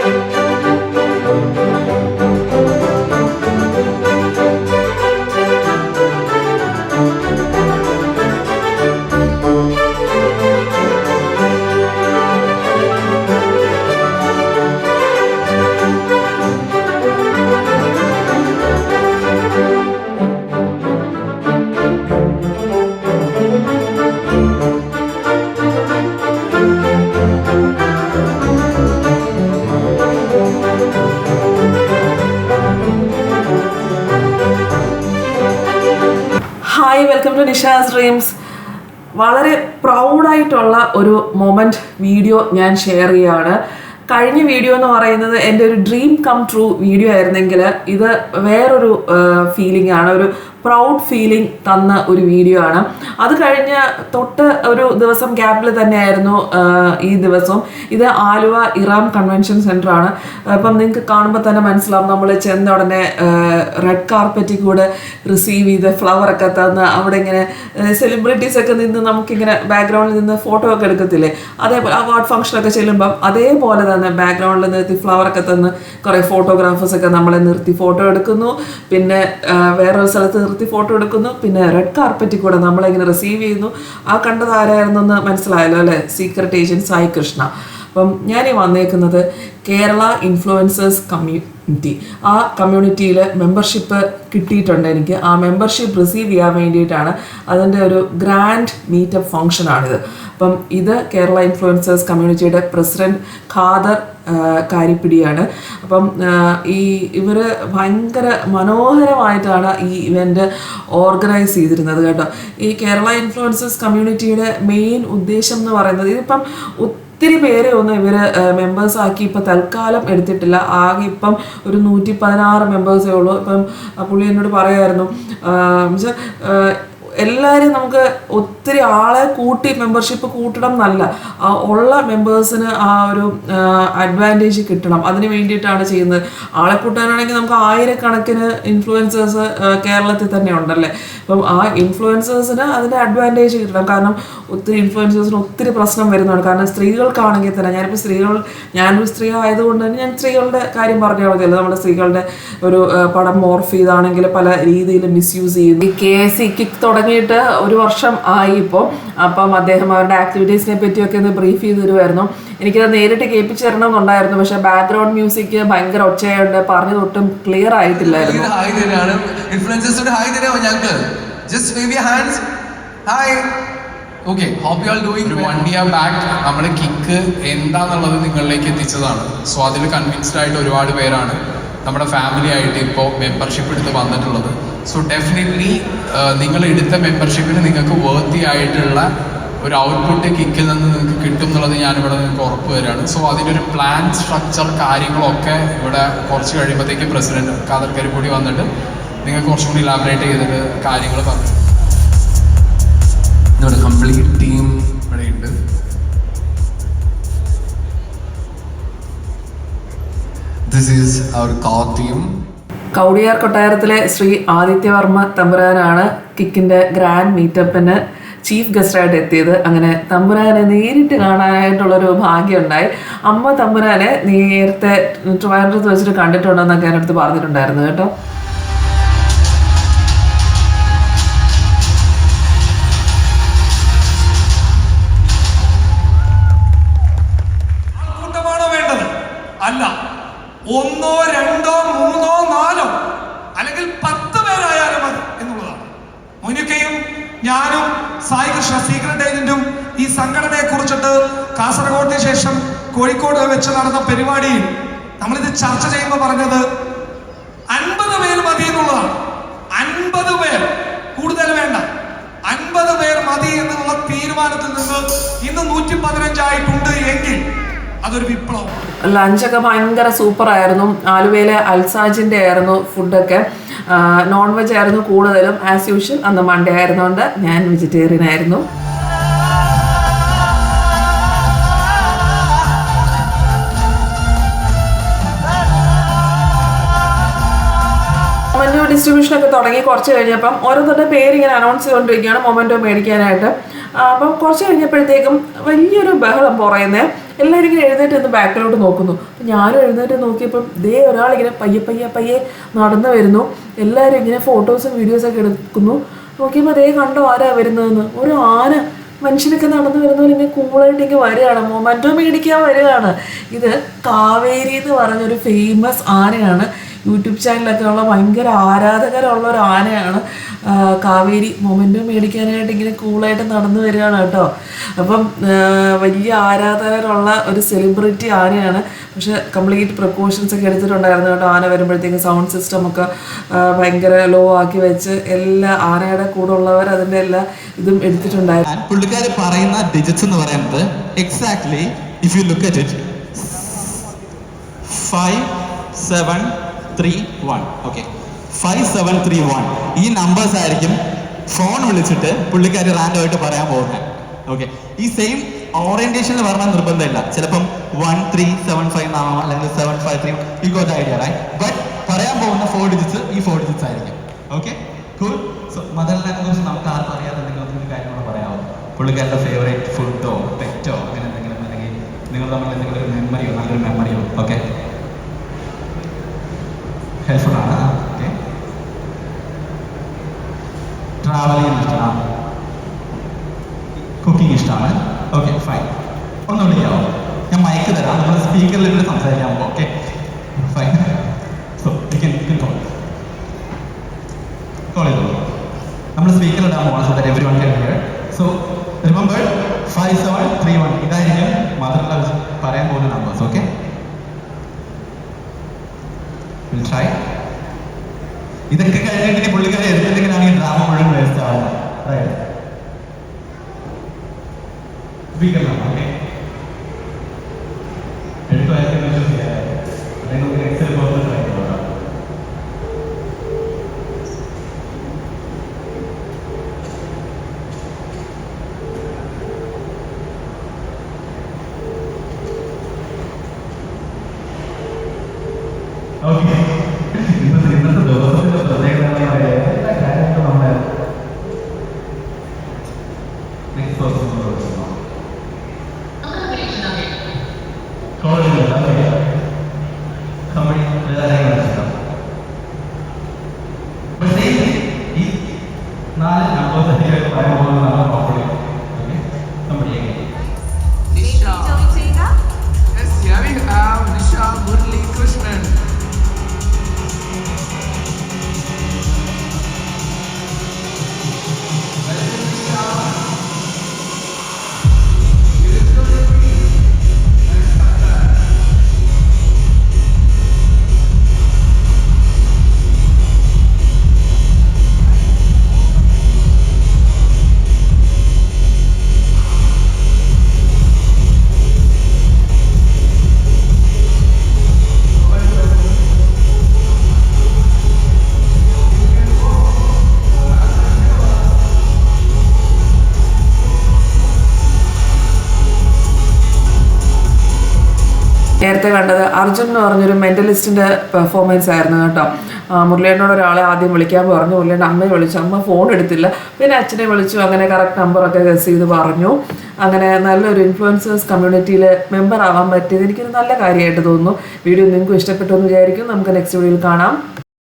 Hi, welcome to Nisha's dreams. വളരെ പ്രൗഡായിട്ടുള്ള ഒരു മൊമെൻറ്റ് വീഡിയോ ഞാൻ ഷെയർ ചെയ്യുകയാണ്. കഴിഞ്ഞ വീഡിയോ എന്ന് പറയുന്നത് എൻ്റെ ഒരു ഡ്രീം കം ട്രൂ വീഡിയോ ആയിരുന്നെങ്കിൽ ഇത് വേറൊരു ഫീലിംഗ് ആണ്, ഒരു പ്രൗഡ് ഫീലിംഗ് തന്ന ഒരു വീഡിയോ ആണ്. അത് കഴിഞ്ഞ് തൊട്ട് ഒരു ദിവസം ഗ്യാപ്പിൽ തന്നെയായിരുന്നു ഈ ദിവസവും. ഇത് ആലുവ ഇറാം കൺവെൻഷൻ സെൻ്റർ ആണ്. അപ്പം നിങ്ങൾക്ക് കാണുമ്പോൾ തന്നെ മനസ്സിലാവും, നമ്മൾ ചെന്ന ഉടനെ റെഡ് കാർപ്പറ്റിൽ കൂടെ റിസീവ് ചെയ്ത് ഫ്ലവറൊക്കെ തന്ന് അവിടെ ഇങ്ങനെ സെലിബ്രിറ്റീസൊക്കെ നിന്ന് നമുക്കിങ്ങനെ ബാക്ക്ഗ്രൗണ്ടിൽ നിന്ന് ഫോട്ടോ ഒക്കെ എടുക്കത്തില്ലേ, അതേപോലെ അവാർഡ് ഫംഗ്ഷനൊക്കെ ചെല്ലുമ്പം അതേപോലെ തന്നെ ബാക്ക്ഗ്രൗണ്ടിൽ നിർത്തി ഫ്ലവറൊക്കെ തന്ന് കുറേ ഫോട്ടോഗ്രാഫേഴ്സൊക്കെ നമ്മളെ നിർത്തി ഫോട്ടോ എടുക്കുന്നു. പിന്നെ വേറൊരു സ്ഥലത്ത് നിർത്തി ഫോട്ടോ എടുക്കുന്നു. പിന്നെ റെഡ് കാർപ്പറ്റിൽ കൂടെ നമ്മളിങ്ങനെ റിസീവ് ചെയ്യുന്നു. ആ കണ്ടത് ആരായിരുന്നെന്ന് മനസ്സിലായല്ലോ അല്ലേ? Secret agent Sai Krishna. അപ്പം ഞാൻ ഈ വന്നേക്കുന്നത് കേരള ഇൻഫ്ലുവൻസേഴ്സ് കമ്മ്യൂണിറ്റി, ആ കമ്മ്യൂണിറ്റിയിൽ മെമ്പർഷിപ്പ് കിട്ടിയിട്ടുണ്ട് എനിക്ക്. ആ മെമ്പർഷിപ്പ് റിസീവ് ചെയ്യാൻ വേണ്ടിയിട്ടാണ്. അതിൻ്റെ ഒരു ഗ്രാൻഡ് മീറ്റപ്പ് ഫംഗ്ഷനാണിത്. അപ്പം ഇത് കേരള ഇൻഫ്ലുവൻസേഴ്സ് കമ്മ്യൂണിറ്റിയുടെ പ്രസിഡന്റ് ഖാദർ കാരിപ്പിടിയാണ്. അപ്പം ഇവർ ഭയങ്കര മനോഹരമായിട്ടാണ് ഈ ഇവൻ്റ് ഓർഗനൈസ് ചെയ്തിരുന്നത് കേട്ടോ. ഈ കേരള ഇൻഫ്ലുവൻസേഴ്സ് കമ്മ്യൂണിറ്റിയുടെ മെയിൻ ഉദ്ദേശം എന്ന് പറയുന്നത്, ഇതിപ്പം ഒത്തിരി പേരെ ഒന്നും ഇവർ മെമ്പേഴ്സ് ആക്കി ഇപ്പം തൽക്കാലം എടുത്തിട്ടില്ല. ആകെ ഇപ്പം ഒരു 116 മെമ്പേഴ്സേ ഉള്ളൂ. ഇപ്പം പുള്ളി എന്നോട് പറയായിരുന്നു, എല്ലാവരും നമുക്ക് ഒത്തിരി ആളെ കൂട്ടി മെമ്പർഷിപ്പ് കൂട്ടണം എന്നല്ല, ഉള്ള മെമ്പേഴ്സിന് ആ ഒരു അഡ്വാൻറ്റേജ് കിട്ടണം. അതിന് വേണ്ടിയിട്ടാണ് ചെയ്യുന്നത്. ആളെ കൂട്ടാനാണെങ്കിൽ നമുക്ക് ആയിരക്കണക്കിന് ഇൻഫ്ലുവൻസേഴ്സ് കേരളത്തിൽ തന്നെ ഉണ്ടല്ലേ. അപ്പം ആ ഇൻഫ്ലുവൻസേഴ്സിന് അതിൻ്റെ അഡ്വാൻറ്റേജ് കിട്ടണം. കാരണം ഒത്തിരി ഇൻഫ്ലുവൻസേഴ്സിന് ഒത്തിരി പ്രശ്നം വരുന്നതാണ്. കാരണം സ്ത്രീകൾക്കാണെങ്കിൽ തന്നെ, ഞാനൊരു സ്ത്രീ ആയതുകൊണ്ട് തന്നെ ഞാൻ സ്ത്രീകളുടെ കാര്യം പറഞ്ഞാൽ മതിയല്ലോ. നമ്മുടെ സ്ത്രീകളുടെ ഒരു പടം മോർഫ് ചെയ്താണെങ്കിൽ പല രീതിയിൽ മിസ്യൂസ് ചെയ്യുന്നു. ഈ KSC കിക്ക് തുടങ്ങിയിട്ട് 1 വർഷം ആയി ഇപ്പോൾ. അപ്പം അദ്ദേഹം അവരുടെ ആക്ടിവിറ്റീസിനെ പറ്റിയൊക്കെ ഒന്ന് ബ്രീഫ് ചെയ്ത് തരുമായിരുന്നു. എനിക്കത് നേരിട്ട് കേൾപ്പിച്ചു തരണം എന്നുണ്ടായിരുന്നു, പക്ഷെ ബാക്ക്ഗ്രൗണ്ട് മ്യൂസിക് ഭയങ്കര ഒച്ചയായുണ്ട്, പറഞ്ഞതൊട്ടും clear ആയിട്ടില്ലായിരുന്നു. Okay, hope you all doing well. 1 year back നമ്മുടെ കിക്ക് എന്താന്നുള്ളത് നിങ്ങളിലേക്ക് എത്തിച്ചതാണ്. സോ അതിൽ കൺവിൻസ്ഡ് ആയിട്ട് ഒരുപാട് പേരാണ് നമ്മുടെ ഫാമിലി ആയിട്ട് ഇപ്പോൾ മെമ്പർഷിപ്പ് എടുത്ത് വന്നിട്ടുള്ളത്. സോ ഡെഫിനറ്റ്ലി നിങ്ങൾ എടുത്ത മെമ്പർഷിപ്പിന് നിങ്ങൾക്ക് വേർത്തി ആയിട്ടുള്ള ഒരു ഔട്ട്പുട്ട് കിക്കിൽ നിന്ന് നിങ്ങൾക്ക് കിട്ടും എന്നുള്ളത് ഞാനിവിടെ നിങ്ങൾക്ക് ഉറപ്പ് തരാണ്. സോ അതിൻ്റെ ഒരു പ്ലാൻ, സ്ട്രക്ചർ, കാര്യങ്ങളൊക്കെ ഇവിടെ കുറച്ച് കഴിയുമ്പോഴത്തേക്ക് പ്രസിഡന്റ് ഖാദർ കാരിപ്പിടി വന്നിട്ട് നിങ്ങൾക്ക് കുറച്ചും കൂടി ഇലാബറേറ്റ് ചെയ്തിട്ട് കാര്യങ്ങൾ പറഞ്ഞു. ഇവിടെ കംപ്ലീറ്റ് ടീം ഇവിടെ ഉണ്ട്. This is our core team. Kowdiar കൊട്ടാരത്തിലെ ശ്രീ ആദിത്യവർമ്മ തമ്പുരാനാണ് കിക്കിൻ്റെ ഗ്രാൻഡ് മീറ്റപ്പിന് ചീഫ് ഗസ്റ്റായിട്ട് എത്തിയത്. അങ്ങനെ തമ്പുരാനെ നേരിട്ട് കാണാനായിട്ടുള്ളൊരു ഭാഗ്യമുണ്ടായി. അമ്മ തമ്പുരാനെ നേരത്തെ ട്രിവാൻഡ്രത്ത് വെച്ചിട്ട് കണ്ടിട്ടുണ്ടെന്നൊക്കെ എൻ്റെ പറഞ്ഞിട്ടുണ്ടായിരുന്നു കേട്ടോ. അല്ല, 1, 2, 3, 4 അല്ലെങ്കിൽ 10 പേരായാലും മതി എന്നുള്ളതാണ്. മുനിക്കയും ഞാനും സായി കൃഷ്ണ സീക്രട്ട് ഏജന്റും ഈ സംഘടനയെ കുറിച്ചിട്ട് കാസർഗോഡിന് ശേഷം കോഴിക്കോട് വെച്ച് നടന്ന പരിപാടിയിൽ നമ്മളിത് ചർച്ച ചെയ്യുമ്പോൾ പറഞ്ഞത് 50 പേര് മതി എന്നുള്ളതാണ്. 50 പേർ, കൂടുതൽ വേണ്ട, 50 പേർ മതി എന്നുള്ള തീരുമാനത്തിൽ നിന്ന് ഇന്ന് 115 ആയിട്ടുണ്ട് എങ്കിൽ അതൊരു വിപ്ലവം. ലഞ്ചൊക്കെ ഭയങ്കര സൂപ്പറായിരുന്നു. ആലുവയിലെ അൽസാജിൻ്റെ ആയിരുന്നു ഫുഡൊക്കെ. നോൺ വെജ് ആയിരുന്നു കൂടുതലും. ആസ് യൂഷ്വൽ അന്ന് മൺഡേ ആയിരുന്നുകൊണ്ട് ഞാൻ വെജിറ്റേറിയൻ ആയിരുന്നു. ഡിസ്ട്രിബ്യൂഷനൊക്കെ തുടങ്ങി കുറച്ച് കഴിഞ്ഞപ്പം ഓരോരുത്തരുടെ പേര് ഇങ്ങനെ അനൗൺസ് ചെയ്തുകൊണ്ടിരിക്കുകയാണ് മൊമെൻറ്റോ മേടിക്കാനായിട്ട്. അപ്പം കുറച്ച് കഴിഞ്ഞപ്പോഴത്തേക്കും വലിയൊരു ബഹളം പുറയുന്നേ. എല്ലാവരും ഇങ്ങനെ എഴുന്നേറ്റ് നിന്ന് ബാക്കിലോട്ട് നോക്കുന്നു. അപ്പം ഞാനും എഴുന്നേറ്റ് നോക്കിയപ്പം ദേ ഒരാളിങ്ങനെ പയ്യെ നടന്നു വരുന്നു. എല്ലാവരും ഇങ്ങനെ ഫോട്ടോസും വീഡിയോസൊക്കെ എടുക്കുന്നു. നോക്കിയപ്പോൾ ദേ കണ്ടോ ആരാ വരുന്നതെന്ന്. ഒരു ആന മനുഷ്യനൊക്കെ നടന്നു വരുന്നവർ ഇങ്ങനെ കൂളായിട്ട് ഇങ്ങനെ വരികയാണ്, മൊമെൻറ്റോ മേടിക്കാൻ വരികയാണ്. ഇത് കാവേരി എന്ന് പറഞ്ഞൊരു ഫേമസ് ആനയാണ്. യൂട്യൂബ് ചാനലൊക്കെ ഉള്ള ഭയങ്കര ആരാധകരുള്ള ഒരു ആനയാണ് കാവേരി. മൊമെൻറ്റോ മേടിക്കാനായിട്ട് ഇങ്ങനെ കൂളായിട്ട് നടന്നു വരികയാണ് കേട്ടോ. അപ്പം വലിയ ആരാധകരുള്ള ഒരു സെലിബ്രിറ്റി ആനയാണ്. പക്ഷെ കംപ്ലീറ്റ് പ്രിക്കോഷൻസ് ഒക്കെ എടുത്തിട്ടുണ്ടായിരുന്നു കേട്ടോ. ആന വരുമ്പോഴത്തേക്കും സൗണ്ട് സിസ്റ്റം ഒക്കെ ഭയങ്കര ലോ ആക്കി വെച്ച് എല്ലാ ആനയുടെ കൂടെ ഉള്ളവർ അതിൻ്റെ എല്ലാ ഇതും എടുത്തിട്ടുണ്ടായിരുന്നു. പുള്ളിക്കാർ പറയുന്ന ഡിജിറ്റ്സ് എന്ന് പറയുന്നത് exactly if you look at it 5731. Okay, 5731 ഈ നമ്പേഴ്സ് ആയിരിക്കും ഫോൺ വിളിച്ചിട്ട് പുള്ളിക്കാർ റാൻഡം ആയിട്ട് പറയാൻ പോകുന്നത്. ഓക്കെ, ഈ സെയിം ഓറിയന്റേഷനിൽ പറഞ്ഞാൽ നിർബന്ധമില്ല. ചിലപ്പം 1375 ആവാം, അല്ലെങ്കിൽ 753. You got the idea right? But പറയാൻ പോകുന്ന 4 ഡിജിറ്റ്സ് ഈ 4 ഡിജിറ്റ്സ് ആയിരിക്കും. Okay, cool. സോ മദറിനെ കുറിച്ച് നമുക്ക് ആർക്കും അറിയാതെ നിങ്ങൾക്ക് കാര്യങ്ങൾ പറയാമോ? പുള്ളിക്കാരുടെ ഫേവറേറ്റ് ഫുഡോ പെറ്റോ അങ്ങനെ എന്തെങ്കിലും, അല്ലെങ്കിൽ നിങ്ങൾ തമ്മിൽ എന്തെങ്കിലും ഒരു മെമ്മറിയോ, നല്ലൊരു മെമ്മറിയോ? ഓക്കെ, ഹെൽപ്ഫുൾ ആണ്. ഓക്കെ, ട്രാവൽ ചെയ്യാൻ ഇഷ്ടമാണ്, കുക്കിംഗ് ഇഷ്ടമാണ്. Okay, fine. ഒന്ന് വിളിക്കാമോ? ഞാൻ മൈക്ക് തരാം, നമ്മൾ സ്പീക്കറിൽ ഇരുന്ന് സംസാരിക്കാമോ? Okay, fine. So you can call ചെയ്തോളൂ. നമ്മൾ സ്പീക്കർ ഇടാൻ പോകണം, so that everyone can hear. So remember 5731 ഇതായിരിക്കും മദറിനെ വെച്ച് പറയാൻ പോകുന്ന നമ്പേഴ്സ്. Okay, will try. ഇതൊക്കെ കഴിഞ്ഞിട്ട് പുള്ളിക്കാരെ എടുത്തില്ലെങ്കിലാണെങ്കിൽ ഡ്രാമ മുഴുവൻ വേസ്റ്റ് ആവുന്നത്. റൈറ്റ്, സ്പീക്കറിലാണ്. ഓക്കെ, എടുക്കുമായിരിക്കും. നിങ്ങൾക്ക് എക്സൽ പോകുന്ന ട്രൈ ചെയ്യാം. ഓക്കെ, ഇന്നത്തെ ദിവസത്തിന്റെ പ്രത്യേകതകളായ എല്ലാ കാര്യങ്ങളും നമ്മളെ നെക്സ്റ്റ് ദിവസം കോളേജിലുള്ള കമ്പനി ഇഷ്ടം. പക്ഷേ ഈ 4 നമ്പേഴ്സ് പറയാൻ പോകുന്നത് നമ്മൾ നോക്കണേ. Okay, company Nisha. Yes, here we have Nisha Murli Krishnan. നേരത്തെ കണ്ടത് അർജുൻ എന്ന് പറഞ്ഞൊരു മെൻ്റലിസ്റ്റിൻ്റെ പെർഫോമൻസ് ആയിരുന്നു കേട്ടോ. മുരളിയേട്ടനോട് ഒരാളെ ആദ്യം വിളിക്കാൻ പറഞ്ഞു. മുരളിയേട്ടൻ അമ്മയെ വിളിച്ചു, അമ്മ ഫോൺ എടുത്തില്ല. പിന്നെ അച്ഛനെ വിളിച്ചു, അങ്ങനെ കറക്റ്റ് നമ്പറൊക്കെ ഗസ് ചെയ്ത് പറഞ്ഞു. അങ്ങനെ നല്ലൊരു ഇൻഫ്ലുവൻസേഴ്സ് കമ്മ്യൂണിറ്റിയിൽ മെമ്പർ ആവാൻ പറ്റിയത് എനിക്കൊരു നല്ല കാര്യമായിട്ട് തോന്നുന്നു. വീഡിയോ നിങ്ങൾക്ക് ഇഷ്ടപ്പെട്ടു എന്ന് വിചാരിക്കും. നമുക്ക് നെക്സ്റ്റ് വീഡിയോയിൽ കാണാം.